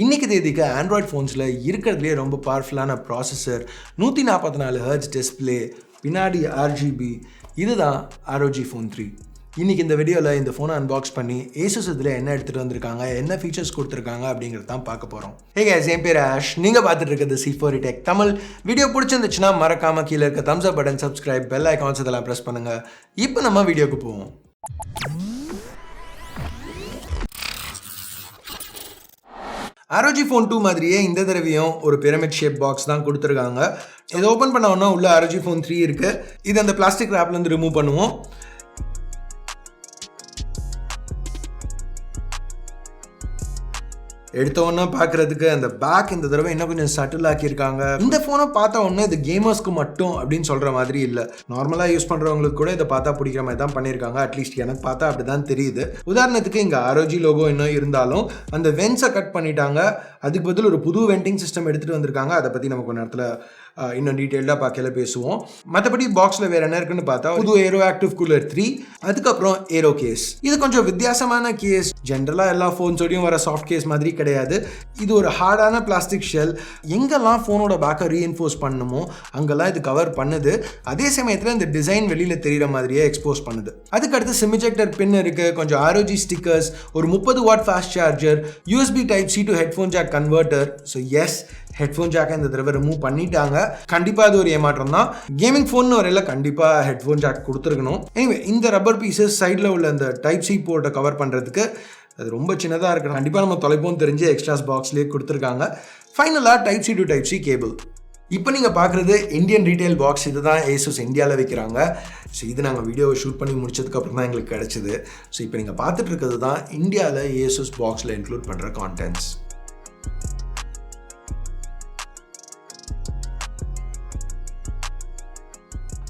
இன்னைக்கு தேதிக்கு ஆண்ட்ராய்ட் ஃபோன்ஸில் இருக்கிறதுலே ரொம்ப பவர்ஃபுல்லான ப்ராசஸர், 144 ஹெர்ட்ஸ் டிஸ்பிளே, பின்னாடி RGB, இதுதான் ROG Phone 3. இன்றைக்கி இந்த வீடியோவில் இந்த ஃபோனை அன்பாக்ஸ் பண்ணி Asus இதில் என்ன எடுத்துகிட்டு வந்திருக்காங்க, என்ன ஃபீச்சர்ஸ் கொடுத்துருக்காங்க அப்படிங்கிறது தான் பார்க்க போகிறோம். ஹே கைஸ், என் பேர் ஆஷ். நீங்கள் பார்த்துட்டு இருக்கிறது C4 Tech தமிழ். வீடியோ பிடிச்சிருந்துச்சுன்னா மறக்காமல் கீழே இருக்க தம்ஸ் அப் பட்டன், சப்ஸ்கிரைப், பெல் ஐகான்ஸ் இதெல்லாம் ப்ரெஸ் பண்ணுங்கள். இப்போ நம்ம வீடியோக்கு போவோம். ROG Phone 2 மாதிரியே இந்த தடவையும் ஒரு பிரமிட் ஷேப் பாக்ஸ் தான் கொடுத்துருக்காங்க. இதை ஓப்பன் பண்ண உடனே உள்ள ROG Phone 3 இருக்குது. இது அந்த பிளாஸ்டிக் ரேப்லேருந்து ரிமூவ் பண்ணுவோம். எடுத்த உடனே பார்க்குறதுக்கு அந்த பேக் இந்த தடவை இன்னும் கொஞ்சம் சட்டில் ஆக்கியிருக்காங்க. இந்த ஃபோனை பார்த்த உடனே இது கேமர்ஸ்க்கு மட்டும் அப்படின்னு சொல்கிற மாதிரி இல்லை, நார்மலாக யூஸ் பண்ணுறவங்களுக்கு கூட இதை பார்த்தா பிடிக்கிற மாதிரி தான் பண்ணியிருக்காங்க. அட்லீஸ்ட் எனக்கு பார்த்தா அப்படி தான் தெரியுது. உதாரணத்துக்கு இங்கே ROG லோகோ இன்னும் இருந்தாலும் அந்த வென்ஸை கட் பண்ணிட்டாங்க. அதுக்கு பதில் ஒரு புது வெண்டிங் சிஸ்டம் எடுத்துகிட்டு வந்திருக்காங்க. அதை பற்றி நம்ம கொஞ்ச நேரத்தில் இன்னும் டீட்டெயில்டாக பார்க்கல பேசுவோம். மற்றபடி பாக்ஸில் வேறு என்ன இருக்குன்னு பார்த்தா புது ஏரோ ஆக்டிவ் கூலர் 3, அதுக்கப்புறம் ஏரோ கேஸ். இது கொஞ்சம் வித்தியாசமான கேஸ். ஜென்ரலாக எல்லா ஃபோன்ஸோடையும் வர சாஃப்ட் கேஸ் மாதிரி கிடையாது. இது ஒரு ஹார்டான பிளாஸ்டிக் ஷெல். எங்கெல்லாம் ஃபோனோட பேக்கை ரீஎன்ஃபோர்ஸ் பண்ணணுமோ அங்கெல்லாம் இது கவர் பண்ணுது. அதே சமயத்தில் இந்த டிசைன் வெளியில் தெரிகிற மாதிரியே எக்ஸ்போஸ் பண்ணுது. அதுக்கடுத்து சிம் இஜெக்டர் பின் இருக்குது, கொஞ்சம் ROG ஸ்டிக்கர்ஸ், ஒரு 30 watt fast charger, USB Type-C to headphone jack converter. So yes, headphone ஜாக்கை இந்த தடவை ரிமூவ் பண்ணிட்டாங்க. கண்டிப்பாக அது ஒரு ஏமாற்றம் தான். கேமிங் ஃபோன் வரையில் கண்டிப்பாக ஹெட்ஃபோன் ஜாக் கொடுத்துருக்கணும். எனிவே, இந்த ரப்பர் பீசஸ் சைடில் உள்ள இந்த Type-C போர்ட்டை கவர் பண்ணுறதுக்கு அது ரொம்ப சின்னதாக இருக்குது. கண்டிப்பாக நம்ம தொலைப்போம் தெரிஞ்சு எக்ஸ்ட்ராஸ் பாக்ஸ்லேயே கொடுத்துருக்காங்க. ஃபைனலாக Type-C to Type-C கேபிள். இப்போ நீங்கள் பார்க்குறது இந்தியன் ரீட்டைல் பாக்ஸ். இது தான் Asus இந்தியாவில் வைக்கிறாங்க. ஸோ இது நாங்கள் வீடியோவை ஷூட் பண்ணி முடிச்சதுக்கப்புறம் தான் எங்களுக்கு கிடச்சிது. ஸோ இப்போ நீங்கள் பார்த்துட்டு இருக்கிறது தான் இந்தியாவில் Asus பாக்ஸில் இன்க்ளூட் பண்ணுற கான்டென்ட்ஸ்.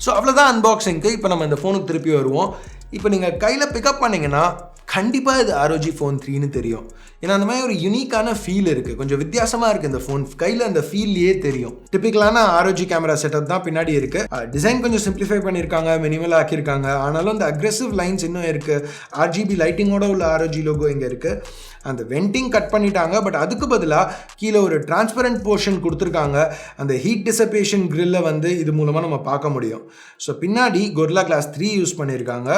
ஸோ அவ்வளோதான் அன்பாக்சிங்க்கு. இப்போ நம்ம இந்த ஃபோனுக்கு திருப்பி வருவோம். இப்போ நீங்கள் கையில் பிக்கப் பண்ணிங்கன்னா கண்டிப்பாக இது ROG Phone 3ன்னு தெரியும். ஏன்னா அந்த மாதிரி ஒரு யூனிக்கான ஃபீல் இருக்குது, கொஞ்சம் வித்தியாசமாக இருக்குது இந்த ஃபோன். கையில் அந்த ஃபீல்லையே தெரியும். டிப்பிக்கலான ROG கேமரா செட்டப் தான் பின்னாடி இருக்குது. டிசைன் கொஞ்சம் சிம்பிளிஃபை பண்ணியிருக்காங்க, மினிமலாக ஆக்கியிருக்காங்க. ஆனாலும் அந்த அக்ரெசிவ் லைன்ஸ் இன்னும் இருக்குது. RGB லைட்டிங்கோட உள்ள ROG லோகோ இங்கே இருக்குது. அந்த வெண்டிங் கட் பண்ணிட்டாங்க. பட் அதுக்கு பதிலாக கீழே ஒரு டிரான்ஸ்பரண்ட் போர்ஷன் கொடுத்துருக்காங்க. அந்த ஹீட் டிசப்பேஷன் கிரில்லை வந்து இது மூலமாக நம்ம பார்க்க முடியும். ஸோ பின்னாடி Gorilla Glass 3 யூஸ் பண்ணியிருக்காங்க.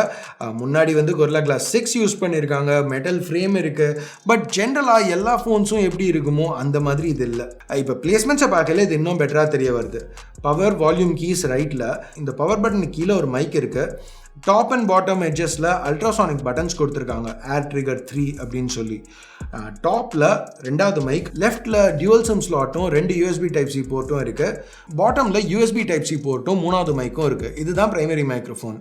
முன்னாடி வந்து Gorilla Glass 6 யூஸ் பண்ணியிருக்காங்க. மெட்டல் ஃப்ரேம் இருக்குது. பட் ஜென்ரலாக எல்லா ஃபோன்ஸும் எப்படி இருக்குமோ அந்த மாதிரி இது இல்லை. இப்போ பிளேஸ்மெண்ட்ஸை பார்க்கல இது இன்னும் பெட்டராக தெரிய வருது. பவர் வால்யூம் கீஸ் ரைட்டில், இந்த பவர் பட்டனுக்கு கீழே ஒரு மைக் இருக்குது. டாப் அண்ட் பாட்டம் எட்ஜஸில் அல்ட்ராசானிக் பட்டன்ஸ் கொடுத்துருக்காங்க, ஏர் ட்ரிகர் 3 அப்படின்னு சொல்லி. டாப்பில் 2வது மைக், லெஃப்டில் டியூவல் சிம் ஸ்லாட்டும் 2 USB Type-C போர்ட்டும் இருக்குது. பாட்டமில் USB Type-C போர்ட்டும் 3வது மைக்கும் இருக்குது. இதுதான் பிரைமரி மைக்ரோஃபோன்.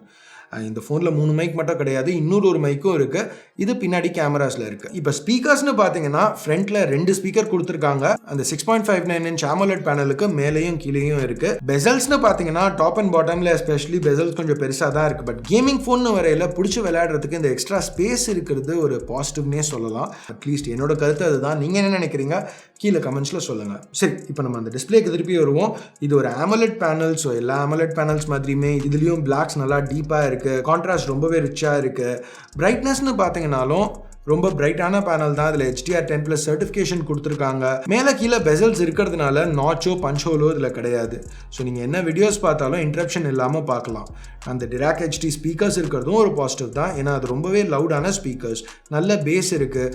இந்த ஃபோனில் 3 மைக் மட்டும் கிடையாது, இன்னொரு மைக்கும் இருக்குது. இது பின்னாடி கேமராஸில் இருக்குது. இப்போ ஸ்பீக்கர்ஸ்னு பார்த்தீங்கன்னா ஃப்ரண்ட்டில் 2 ஸ்பீக்கர் கொடுத்துருக்காங்க. அந்த 6.59 inch AMOLED பேனலுக்கு மேலேயும் கீழேயும் இருக்குது. பெசல்ஸ்னு பார்த்தீங்கன்னா டாப் அண்ட் பாட்டமில் எஸ்பெஷலி பெசல்ஸ் கொஞ்சம் பெருசாக தான் இருக்குது. பட் கேமிங் ஃபோன் வரையில் பிடிச்சி விளையாடுறதுக்கு இந்த எக்ஸ்ட்ரா ஸ்பேஸ் இருக்கிறது ஒரு பாசிட்டிவ்னே சொல்லலாம். அட்லீஸ்ட் என்னோட கருத்து அதுதான். நீங்கள் என்ன நினைக்கிறீங்க கீழே கமெண்ட்ஸில் சொல்லுங்கள். சரி, இப்போ நம்ம அந்த டிஸ்பிளேக்கு திருப்பி வருவோம். இது ஒரு AMOLED பேனல். ஸோ எல்லா AMOLED பேனல்ஸ் மாதிரியுமே இதுலேயும் பிளாக்ஸ் நல்லா டீப்பாக இருக்குது. கான்ட்ராஸ்ட் ரொம்பவே ரிச்சாக இருக்குது. பிரைட்னஸ்னு பார்த்தீங்கன்னாலும் ரொம்ப பிரைட்டான பேனல் தான். இதில் HDR10+ சர்டிஃபிகேஷன் கொடுத்துருக்காங்க. மேலே கீழே பெசல்ஸ் இருக்கிறதுனால நாச்சோ பஞ்ச்-ஹோலோ இதில் கிடையாது. ஸோ நீங்கள் என்ன வீடியோஸ் பார்த்தாலும் இன்டரப்ஷன் இல்லாமல் பார்க்கலாம். அந்த டிராக் HD ஸ்பீக்கர்ஸ் இருக்கிறதும் ஒரு பாசிட்டிவ் தான். ஏன்னா அது ரொம்பவே லவுடான ஸ்பீக்கர்ஸ், நல்ல பேஸ் இருக்குது,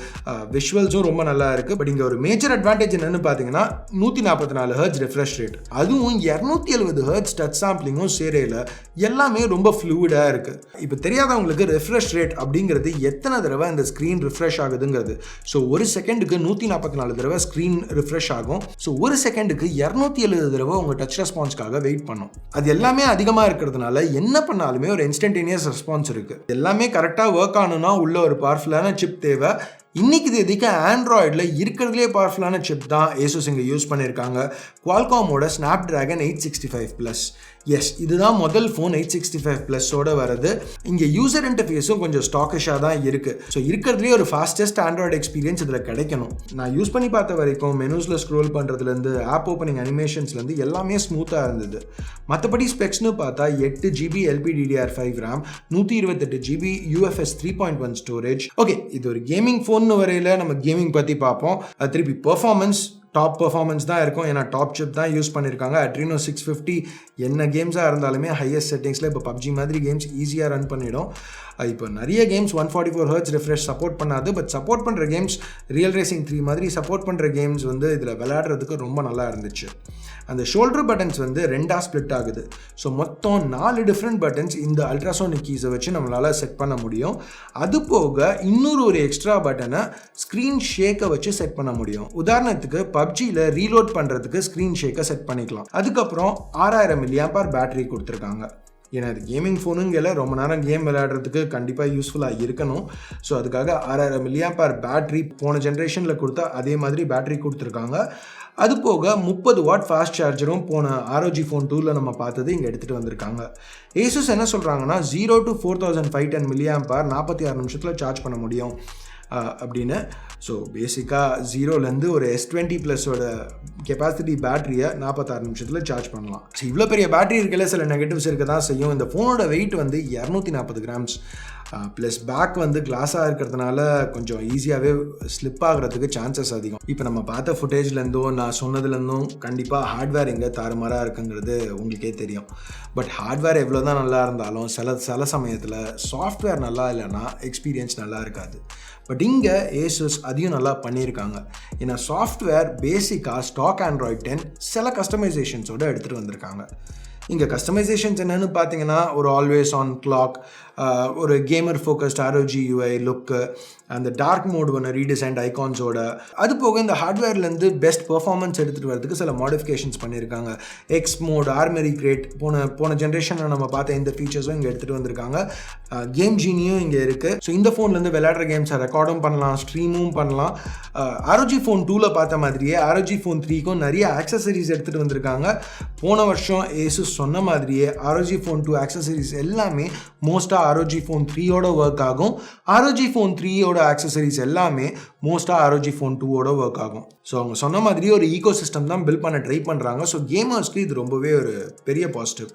விஷுவல்ஸும் ரொம்ப நல்லா இருக்குது. பட் இங்கே ஒரு மேஜர் அட்வான்டேஜ் என்னென்னு பார்த்தீங்கன்னா 144 ஹெர்ட்ஸ் ரெஃப்ரெஷ் ரேட், அதுவும் 270 ஹெர்ட்ஸ் டச் சாம்பிளிங்கும் சேரையில் எல்லாமே ரொம்ப ஃப்ளூயிடாக இருக்குது. இப்போ தெரியாதவங்களுக்கு ரெஃப்ரெஷ் ரேட் அப்படிங்கிறது எத்தனை தடவை அந்த ஸ்க்ரீன் ரிஃப்ரெஷ் ஆகுதுங்கிறது. ஸோ ஒரு செகண்டுக்கு 144 தடவை ஸ்க்ரீன் ரிஃப்ரெஷ் ஆகும். ஸோ ஒரு செகண்டுக்கு 270 தடவை உங்கள் டச் ரெஸ்பான்ஸ்க்காக வெயிட் பண்ணும். அது எல்லாமே அதிகமாக இருக்கிறதுனால என்ன பண்ணாலுமே ஒரு இன்ஸ்டன்டேனியஸ் ரெஸ்பான்ஸ் இருக்குது. எல்லாமே கரெக்டாக ஒர்க் ஆகணும்னா உள்ள ஒரு பவர்ஃபுல்லான சிப் தேவை. இன்னைக்கு தேதிக்கு ஆண்ட்ராய்டில் இருக்கிறதுலே பவர்ஃபுல்லான சிப் தான் Asus இங்கே யூஸ் பண்ணியிருக்காங்க. குவால்காமோட Snapdragon 865+. எஸ், இதுதான் முதல் ஃபோன் 865+ஓட வருது. இங்கே யூசர் இன்டர்ஃபேஸும் கொஞ்சம் ஸ்டாக்கிஷாக தான் இருக்குது. ஸோ இருக்கிறதுலே ஒரு ஃபாஸ்டஸ்ட் ஆண்ட்ராய்டு எக்ஸ்பீரியன்ஸ் இதில் கிடைக்கணும். நான் யூஸ் பண்ணி பார்த்த வரைக்கும் மெனூஸில் ஸ்க்ரோல் பண்ணுறதுலேருந்து ஆப் ஓப்பனிங் அனிமேஷன்ஸ்லேருந்து எல்லாமே ஸ்மூத்தாக இருந்தது. மற்றபடி ஸ்பெக்ஸ்னு பார்த்தா 8GB LPDDR5 RAM, 128GB UFS 3.1 storage. Okay, இது ஒரு கேமிங் ஃபோன் ஃபோன் வரையில் நம்ம கேமிங் பற்றி பார்ப்போம். அது திருப்பி பெர்ஃபார்மன்ஸ் டாப் பெர்ஃபார்மன்ஸ் தான் இருக்கும். ஏன்னா டாப் சிப் தான் யூஸ் பண்ணியிருக்காங்க. Adreno 650 என்ன கேம்ஸாக இருந்தாலுமே ஹையஸ்ட் செட்டிங்ஸில் இப்போ PUBG மாதிரி கேம்ஸ் ஈஸியாக ரன் பண்ணிடும். இப்போ நிறைய கேம்ஸ் 144 Hz refresh சப்போர்ட் பண்ணாது. பட் சப்போர்ட் பண்ணுற கேம்ஸ் ரியல் ரேசிங் 3 மாதிரி சப்போர்ட் பண்ணுற கேம்ஸ் வந்து இதில் விளையாடுறதுக்கு ரொம்ப நல்லா இருந்துச்சு. அந்த ஷோல்டர் பட்டன்ஸ் வந்து 2ஆக ஸ்ப்ளிட் ஆகுது. ஸோ மொத்தம் 4 டிஃப்ரெண்ட் பட்டன்ஸ் இந்த அல்ட்ராசோனிக் கீஸை வச்சு நம்மளால் செட் பண்ண முடியும். அது போக ஒரு எக்ஸ்ட்ரா பட்டனை ஸ்க்ரீன் ஷேக்கை வச்சு செட் பண்ண முடியும். உதாரணத்துக்கு PUBGயில் ரீலோட் பண்ணுறதுக்கு ஸ்க்ரீன் ஷேக்கை செட் பண்ணிக்கலாம். அதுக்கப்புறம் 6000 mAh பேட்டரி கொடுத்துருக்காங்க. ஏன்னா இது கேமிங் ஃபோனுங்கல ரொம்ப நேரம் கேம் விளையாடுறதுக்கு கண்டிப்பாக யூஸ்ஃபுல்லாக இருக்கணும். ஸோ அதுக்காக 6000 mAh பேட்டரி போன ஜென்ரேஷனில் கொடுத்தா அதே மாதிரி பேட்டரி கொடுத்துருக்காங்க. அது போக 30 வாட் ஃபாஸ்ட் சார்ஜரும் போன ROG Phone 2ல் நம்ம பார்த்தது இங்கே எடுத்துகிட்டு வந்திருக்காங்க. Asus என்ன சொல்கிறாங்கன்னா 0 to 4510 mAh 46 நிமிஷத்தில் சார்ஜ் பண்ண முடியும் அப்படின்னு. ஸோ பேசிக்காக 0லேருந்து ஒரு S20 ப்ளஸோட கெப்பாசிட்டி பேட்டரியை 46 நிமிஷத்தில் சார்ஜ் பண்ணலாம். ஸோ இவ்வளோ பெரிய பேட்டரி இருக்கல சில நெகட்டிவ்ஸ் இருக்க தான் செய்யும். இந்த ஃபோனோட வெயிட் வந்து 240 கிராம்ஸ் ப்ளஸ் பேக் வந்து கிளாஸாக இருக்கிறதுனால கொஞ்சம் ஈஸியாகவே ஸ்லிப் ஆகிறதுக்கு சான்சஸ் அதிகம். இப்போ நம்ம பார்த்த ஃபுட்டேஜ்லேருந்தும் நான் சொன்னதுலேருந்தும் கண்டிப்பாக ஹார்ட்வேர் எங்கே தாறுமாறாக இருக்குங்கிறது உங்களுக்கே தெரியும். பட் ஹார்ட்வேர் எவ்வளோ தான் நல்லா இருந்தாலும் சில சமயத்தில் சாஃப்ட்வேர் நல்லா இல்லைன்னா எக்ஸ்பீரியன்ஸ் நல்லா இருக்காது. பட் இங்கே Asus அதையும் நல்லா பண்ணியிருக்காங்க. ஏன்னா சாஃப்ட்வேர் பேசிக்காக ஸ்டாக் Android 10 சில கஸ்டமைசேஷன்ஸோடு எடுத்துகிட்டு வந்திருக்காங்க. இங்கே கஸ்டமைசேஷன்ஸ் என்னென்னு பார்த்தீங்கன்னா ஒரு ஆல்வேஸ் ஆன் கிளாக், ஒரு கேமர் ஃபோக்கஸ்ட் ROG UI லுக்கு, அந்த டார்க் மோட் ஒன்று ரீடிசைன்ட் ஐகான்ஸோட. அது போக இந்த ஹார்ட்வேர்லேருந்து பெஸ்ட் பெர்ஃபார்மன்ஸ் எடுத்துகிட்டு வரதுக்கு சில மாடிஃபிகேஷன்ஸ் பண்ணியிருக்காங்க. எக்ஸ் மோட், ஆர்மரி கிரேட், போன ஜென்ரேஷனில் நம்ம பார்த்த இந்த ஃபீச்சர்ஸும் இங்கே எடுத்துகிட்டு வந்திருக்காங்க. கேம் ஜீனியும் இங்கே இருக்குது. ஸோ இந்த ஃபோன்லேருந்து விளையாடுற கேம்ஸை ரெக்கார்டும் பண்ணலாம், ஸ்ட்ரீமும் பண்ணலாம். ROG Phone 2ல் பார்த்த மாதிரியே ROG Phone 3க்கும் நிறைய ஆக்சசரிஸ் எடுத்துகிட்டு வந்திருக்காங்க. போன வருஷம் Asus சொன்ன மாதிரியே ROG Phone 2 ஆக்சசரிஸ் எல்லாமே மோஸ்ட்டாக ROG Phone 3யோட ஒர்க் ஆகும். ROG Phone 3யோட ஆக்சசரிஸ் எல்லாமே மோஸ்ட்டாக ROG Phone 2வோட ஒர்க் ஆகும். ஸோ அவங்க சொன்ன மாதிரி ஒரு ஈகோ சிஸ்டம் தான் பில்ட் பண்ண ட்ரை பண்ணுறாங்க. ஸோ கேமர்ஸ்க்கு இது ரொம்பவே ஒரு பெரிய பாசிட்டிவ்.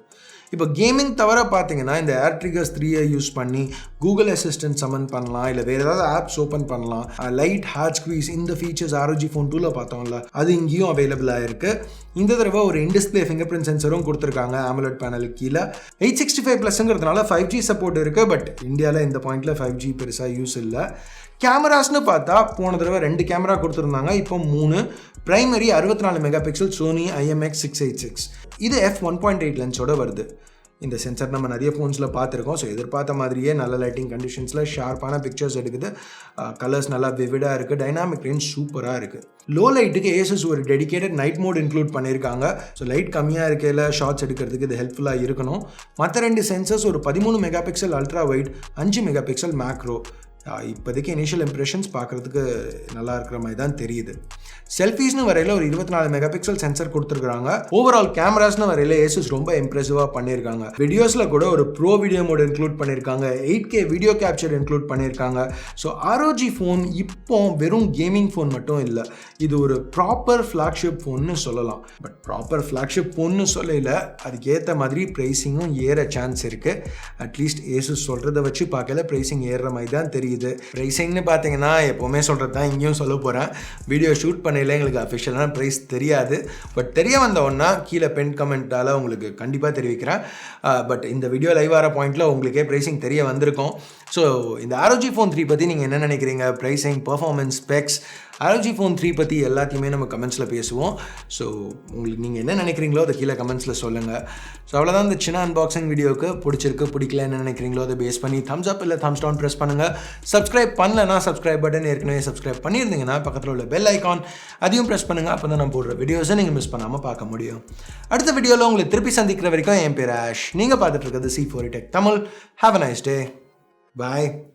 இப்போ கேமிங் தவிர பார்த்தீங்கன்னா இந்த AirTriggers 3 யூஸ் பண்ணி கூகுள் அசிஸ்டன்ட் சமன் பண்ணலாம், இல்லை வேறு ஏதாவது ஆப்ஸ் ஓப்பன் பண்ணலாம். லைட் ஹேட் ஸ்குவீஸ் இந்த ஃபீச்சர்ஸ் ROG Phone 2ல் பார்த்தோம்ல, அது இங்கேயும் அவைலபிளாக இருக்குது. இந்த தடவை ஒரு இன்டிஸ்பிளே ஃபிங்கர் பிரிண்ட் சென்சரும் கொடுத்துருக்காங்க AMOLED பேனலுக்கு கீழே. 865+ங்கிறதுனால 5G சப்போர்ட் இருக்குது. பட் இந்தியாவில் இந்த பாயிண்டில் 5G பெருசாக யூஸ் இல்லை. கேமராஸ்னு பார்த்தா போன தடவை 2 கேமரா கொடுத்துருந்தாங்க, இப்போ 3. Primary 64 megapixel Sony IMX686. இது f1.8 லென்ஸோட வருது. இந்த சென்சர் நம்ம நிறைய ஃபோன்ஸில் பார்த்துருக்கோம். ஸோ எதிர்பார்த்த மாதிரியே நல்ல லைட்டிங் கண்டிஷன்ஸில் ஷார்ப்பான பிக்சர்ஸ் எடுக்குது. கலர்ஸ் நல்லா விவிடாக இருக்குது. டைனாமிக் ரேஞ்ச் சூப்பராக இருக்குது. லோ லைட்டுக்கு Asus ஒரு டெடிகேட்டட் நைட் மோட் இன்க்ளூட் பண்ணியிருக்காங்க. ஸோ லைட் கம்மியாக இருக்கையில் ஷார்ட்ஸ் எடுக்கிறதுக்கு இது ஹெல்ப்ஃபுல்லாக இருக்கணும். மற்ற 2 சென்சர்ஸ் ஒரு 13 megapixel ultra wide, 5 megapixel macro. இப்போதைக்கு இனிஷியல் இம்ப்ரெஷன்ஸ் பார்க்குறதுக்கு நல்லா இருக்கிற மாதிரி தான் தெரியுது. செல்ஃபீஸ்னு வரையில் ஒரு 24 மெகாபிக்சல் சென்சர் கொடுத்துருக்காங்க. ஓவரால் கேமராஸ்னு வரையில் Asus ரொம்ப இம்ப்ரெசிவாக பண்ணியிருக்காங்க. வீடியோஸில் கூட ஒரு ப்ரோ வீடியோ மோட் இன்க்ளூட் பண்ணியிருக்காங்க. 8K வீடியோ கேப்சர் இன்க்ளூட் பண்ணியிருக்காங்க. ஸோ ROG Phone இப்போ வெறும் கேமிங் ஃபோன் மட்டும் இல்லை, இது ஒரு ப்ராப்பர் ஃப்ளாக்ஷிப் ஃபோன்னு சொல்லலாம். பட் ப்ராப்பர் ஃப்ளாக்ஷிப் ஃபோன்னு சொல்லல, அதுக்கேற்ற மாதிரி ப்ரைஸிங்கும் ஏற சான்ஸ் இருக்குது. அட்லீஸ்ட் Asus சொல்கிறத வச்சு பார்க்கல ப்ரைஸிங் ஏறுற மாதிரி தான் தெரியுது. ப்ரைஸிங்னு பார்த்தீங்கன்னா எப்போவுமே சொல்கிறது தான் இங்கேயும் சொல்ல போகிறேன். வீடியோ ஷூட் பண்ணல எங்களுக்கு அஃபிஷியலான ப்ரைஸ் தெரியாது. பட் தெரிய வந்தோன்னா கீழே பென் கமெண்ட்டால் உங்களுக்கு கண்டிப்பாக தெரிவிக்கிறேன். பட் இந்த வீடியோ லைவ் ஆகிற பாயிண்டில் உங்களுக்கே ப்ரைஸிங் தெரிய வந்திருக்கும். ஸோ இந்த ROG Phone 3 பற்றி நீங்கள் என்ன நினைக்கிறீங்க? Pricing, performance, specs, ROG Phone 3 பற்றி எல்லாத்தையுமே நம்ம கமெண்ட்ஸில் பேசுவோம். ஸோ உங்களுக்கு நீங்கள் என்ன நினைக்கிறீங்களோ அதை கீழே கமெண்ட்ஸில் சொல்லுங்கள். ஸோ அவ்வளோதான் இந்த சின்ன அன்பாக்சிங் வீடியோவுக்கு. பிடிச்சிருக்கு பிடிக்கல என்ன நினைக்கிறீங்களோ அதை பேஸ் பண்ணி தம்ஸ் அப் இல்லை தம்ஸ் டவுன் ப்ரெஸ் பண்ணுங்கள். சப்ஸ்கிரைப் பண்ணலன்னா சப்ஸ்கிரைப் பட்டன் ஏற்கனவே சப்ஸ்கிரைப் பண்ணியிருந்தீங்கன்னா பக்கத்தில் உள்ள பெல் ஐக்கான் அதையும் ப்ரெஸ் பண்ணுங்கள். அப்போ தான் நான் போடுற வீடியோஸை நீங்கள் மிஸ் பண்ணாமல் பார்க்க முடியும். அடுத்த வீடியோவில் உங்களை திருப்பி சந்திக்கிற வரைக்கும் என் பேர் ஆஷ். நீங்கள் பார்த்துட்டு இருக்கிறது C4 Tech Tamil. Have a nice day. Bye.